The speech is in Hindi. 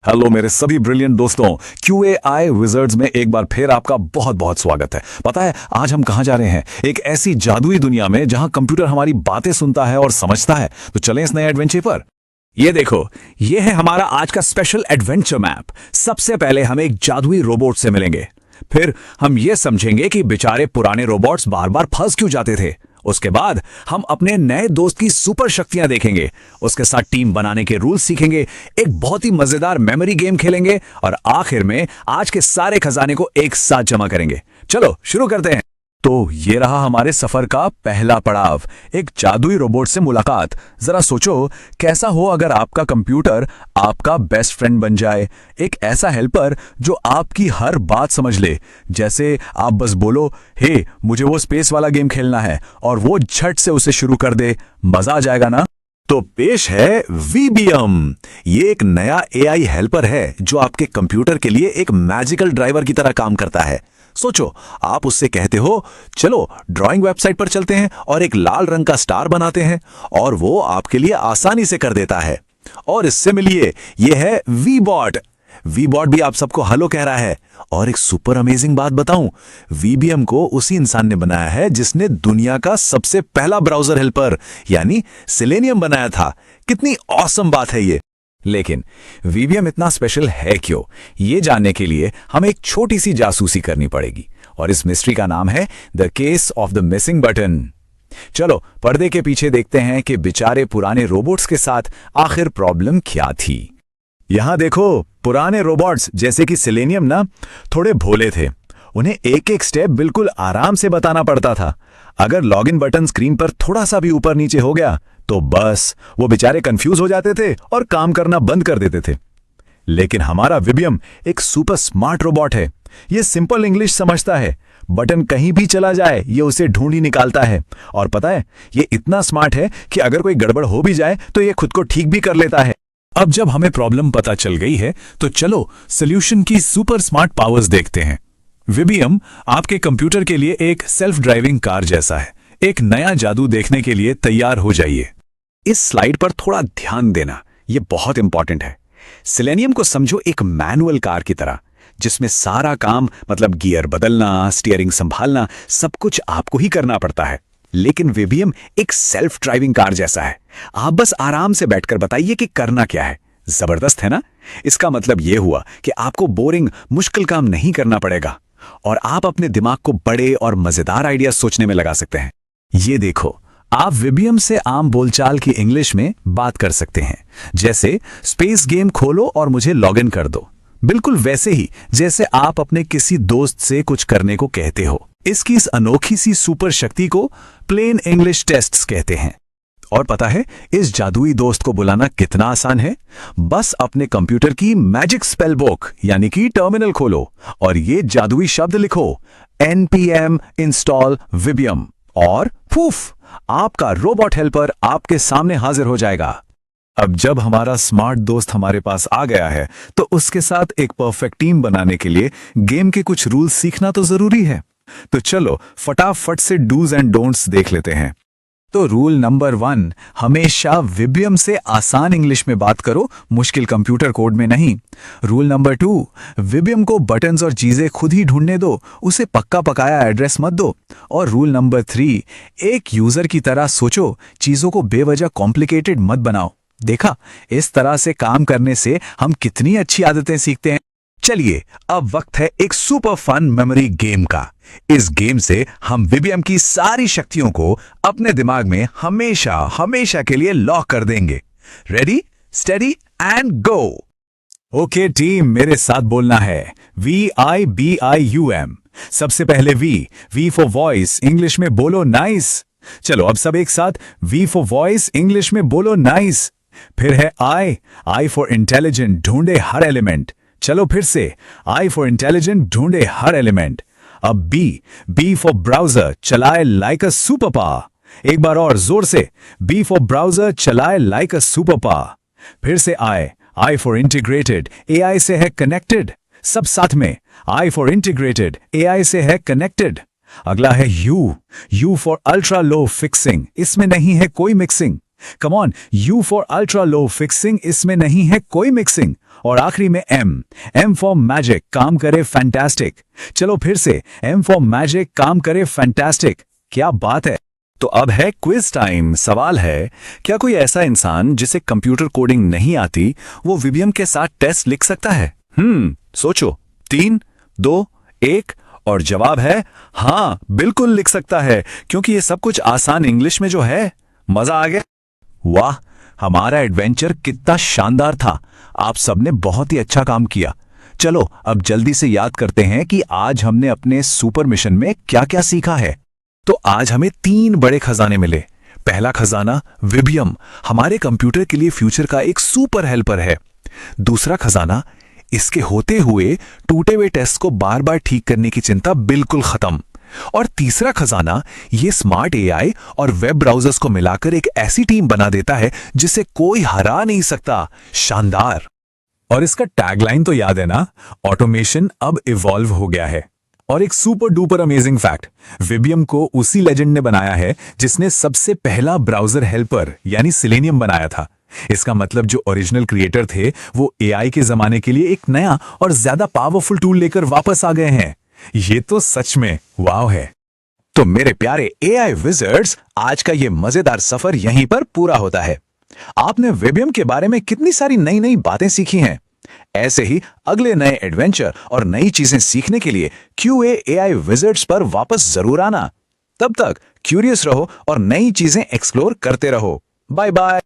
हेलो मेरे सभी ब्रिलियंट दोस्तों, QAI विजर्ड्स में एक बार फिर आपका बहुत बहुत स्वागत है। पता है आज हम कहां जा रहे हैं? एक ऐसी जादुई दुनिया में जहां कंप्यूटर हमारी बातें सुनता है और समझता है। तो चलें इस नए एडवेंचर पर। ये देखो, ये है हमारा आज का स्पेशल एडवेंचर मैप। सबसे पहले हम एक जादुई रोबोट से मिलेंगे, फिर हम ये समझेंगे कि बेचारे पुराने रोबोट्स बार बार फंस क्यों जाते थे। उसके बाद हम अपने नए दोस्त की सुपर शक्तियां देखेंगे, उसके साथ टीम बनाने के रूल्स सीखेंगे, एक बहुत ही मजेदार मेमोरी गेम खेलेंगे और आखिर में आज के सारे खजाने को एक साथ जमा करेंगे। चलो शुरू करते हैं। तो ये रहा हमारे सफर का पहला पड़ाव, एक जादुई रोबोट से मुलाकात। जरा सोचो कैसा हो अगर आपका कंप्यूटर आपका बेस्ट फ्रेंड बन जाए, एक ऐसा हेल्पर जो आपकी हर बात समझ ले। जैसे आप बस बोलो, हे मुझे वो स्पेस वाला गेम खेलना है, और वो झट से उसे शुरू कर दे। मजा आ जाएगा ना? तो पेश है VBM। ये एक नया AI हेल्पर है जो आपके कंप्यूटर के लिए एक मैजिकल ड्राइवर की तरह काम करता है। सोचो, आप उससे कहते हो चलो ड्राइंग वेबसाइट पर चलते हैं और एक लाल रंग का स्टार बनाते हैं, और वो आपके लिए आसानी से कर देता है। और इससे मिलिए, ये है VBot। VBot भी आप सबको हेलो कह रहा है। और एक सुपर अमेजिंग बात बताऊं, VBM को उसी इंसान ने बनाया है जिसने दुनिया का सबसे पहला ब्राउजर हेल्पर यानी सेलेनियम बनाया था। कितनी ऑसम बात है ये। लेकिन VBM इतना स्पेशल है क्यों, ये जानने के लिए हमें एक छोटी सी जासूसी करनी पड़ेगी, और इस मिस्ट्री का नाम है the case of the missing button. चलो पर्दे के पीछे देखते हैं कि बेचारे पुराने रोबोट्स के साथ आखिर प्रॉब्लम क्या थी। यहां देखो, पुराने रोबोट्स जैसे कि सेलेनियम ना थोड़े भोले थे। उन्हें एक एक स्टेप बिल्कुल आराम से बताना पड़ता था। अगर लॉगिन बटन स्क्रीन पर थोड़ा सा भी ऊपर नीचे हो गया तो बस वो बेचारे कंफ्यूज हो जाते थे और काम करना बंद कर देते थे। लेकिन हमारा VBM एक सुपर स्मार्ट रोबोट है। ये सिंपल इंग्लिश समझता है, बटन कहीं भी चला जाए ये उसे ढूंढ ही निकालता है। और पता है, ये इतना स्मार्ट है कि अगर कोई गड़बड़ हो भी जाए तो ये खुद को ठीक भी कर लेता है। अब जब हमें प्रॉब्लम पता चल गई है तो चलो सॉल्यूशन की सुपर स्मार्ट पावर्स देखते हैं। VBM आपके कंप्यूटर के लिए एक सेल्फ ड्राइविंग कार जैसा है। एक नया जादू देखने के लिए तैयार हो जाइए। इस स्लाइड पर थोड़ा ध्यान देना, यह बहुत इंपॉर्टेंट है। सेलेनियम को समझो एक मैनुअल कार की तरह, जिसमें सारा काम मतलब गियर बदलना, स्टीयरिंग संभालना, सब कुछ आपको ही करना पड़ता है। लेकिन VBM एक सेल्फ ड्राइविंग कार जैसा है। आप बस आराम से बैठकर बताइए कि करना क्या है। जबरदस्त है ना? इसका मतलब यह हुआ कि आपको बोरिंग मुश्किल काम नहीं करना पड़ेगा, और आप अपने दिमाग को बड़े और मजेदार आइडिया सोचने में लगा सकते हैं। ये देखो, आप VBM से आम बोलचाल की इंग्लिश में बात कर सकते हैं। जैसे स्पेस गेम खोलो और मुझे लॉगिन कर दो, बिल्कुल वैसे ही जैसे आप अपने किसी दोस्त से कुछ करने को कहते हो। इसकी इस अनोखी सी सुपर शक्ति को प्लेन इंग्लिश टेस्ट्स कहते हैं। और पता है इस जादुई दोस्त को बुलाना कितना आसान है? बस अपने कंप्यूटर की मैजिक स्पेल बुक यानी कि टर्मिनल खोलो और ये जादुई शब्द लिखो, npm install VBM, और फूफ, आपका रोबोट हेल्पर आपके सामने हाजिर हो जाएगा। अब जब हमारा स्मार्ट दोस्त हमारे पास आ गया है तो उसके साथ एक परफेक्ट टीम बनाने के लिए गेम के कुछ रूल्स सीखना तो जरूरी है। तो चलो फटाफट से डूज एंड डोंट्स देख लेते हैं। तो रूल नंबर 1, हमेशा VBM से आसान इंग्लिश में बात करो, मुश्किल कंप्यूटर कोड में नहीं। रूल नंबर 2, VBM को बटन्स और चीजें खुद ही ढूंढने दो, उसे पक्का पकाया एड्रेस मत दो। और रूल नंबर 3, एक यूजर की तरह सोचो, चीजों को बेवजह कॉम्प्लिकेटेड मत बनाओ। देखा, इस तरह से काम करने से हम कितनी अच्छी आदतें सीखते हैं। चलिए अब वक्त है एक सुपर फन मेमोरी गेम का। इस गेम से हम VBM की सारी शक्तियों को अपने दिमाग में हमेशा हमेशा के लिए लॉक कर देंगे। Ready, steady and go. Okay team, मेरे साथ बोलना है VIBIUM। सबसे पहले V फॉर वॉइस, इंग्लिश में बोलो नाइस। चलो अब सब एक साथ V फॉर वॉइस, इंग्लिश में बोलो नाइस। फिर है I फॉर इंटेलिजेंट, ढूंढे हर एलिमेंट। चलो फिर से I फॉर इंटेलिजेंट, ढूंढे हर एलिमेंट। अब B फॉर ब्राउजर, चलाए लाइक अ सुपर पावर। एक बार और जोर से, B फॉर ब्राउजर, चलाए लाइक अ सुपर पावर। फिर से I फॉर इंटीग्रेटेड, AI से है कनेक्टेड। सब साथ में, I फॉर इंटीग्रेटेड, AI से है कनेक्टेड। अगला है U for ultra low fixing, इसमें नहीं है कोई mixing. Come on, U for ultra low fixing, इसमें नहीं है कोई मिक्सिंग। और आखिरी में एम फॉर मैजिक, काम करे फैंटास्टिक। चलो फिर से, एम फॉर मैजिक, काम करे फैंटास्टिक। क्या बात है। तो अब है क्विज टाइम। सवाल है, क्या कोई ऐसा इंसान जिसे कंप्यूटर कोडिंग नहीं आती वो विबियम के साथ टेस्ट लिख सकता है? सोचो। 3, 2, 1 और जवाब है हाँ, बिल्कुल लिख सकता है, क्योंकि ये सब कुछ आसान इंग्लिश में जो है। मजा आ गया? वाह, हमारा एडवेंचर कितना शानदार था। आप सबने बहुत ही अच्छा काम किया। चलो अब जल्दी से याद करते हैं कि आज हमने अपने सुपर मिशन में क्या क्या सीखा है। तो आज हमें 3 बड़े खजाने मिले। पहला खजाना विबियम, हमारे कंप्यूटर के लिए फ्यूचर का एक सुपर हेल्पर है। दूसरा खजाना, इसके होते हुए टूटे हुए टेस्ट को बार बार ठीक करने की चिंता बिल्कुल खत्म। और तीसरा खजाना, ये स्मार्ट एआई और वेब ब्राउजर्स को मिलाकर एक ऐसी टीम बना देता है जिसे कोई हरा नहीं सकता। शानदार। और इसका टैगलाइन तो याद है ना, ऑटोमेशन अब इवॉल्व हो गया है। और एक सुपर डुपर अमेजिंग फैक्ट, विबियम को उसी लेजेंड ने बनाया है जिसने सबसे पहला ब्राउजर हेल्पर यानी सिलेनियम बनाया था। इसका मतलब जो ओरिजिनल क्रिएटर थे वो एआई के जमाने के लिए एक नया और ज्यादा पावरफुल टूल लेकर वापस आ गए हैं। ये तो सच में वाव है। तो मेरे प्यारे एआई विजर्ड्स, आज का ये मजेदार सफर यहीं पर पूरा होता है। आपने विबियम के बारे में कितनी सारी नई नई बातें सीखी हैं। ऐसे ही अगले नए एडवेंचर और नई चीजें सीखने के लिए QA AI विजर्ड्स पर वापस जरूर आना। तब तक क्यूरियस रहो और नई चीजें एक्सप्लोर करते रहो। Bye bye.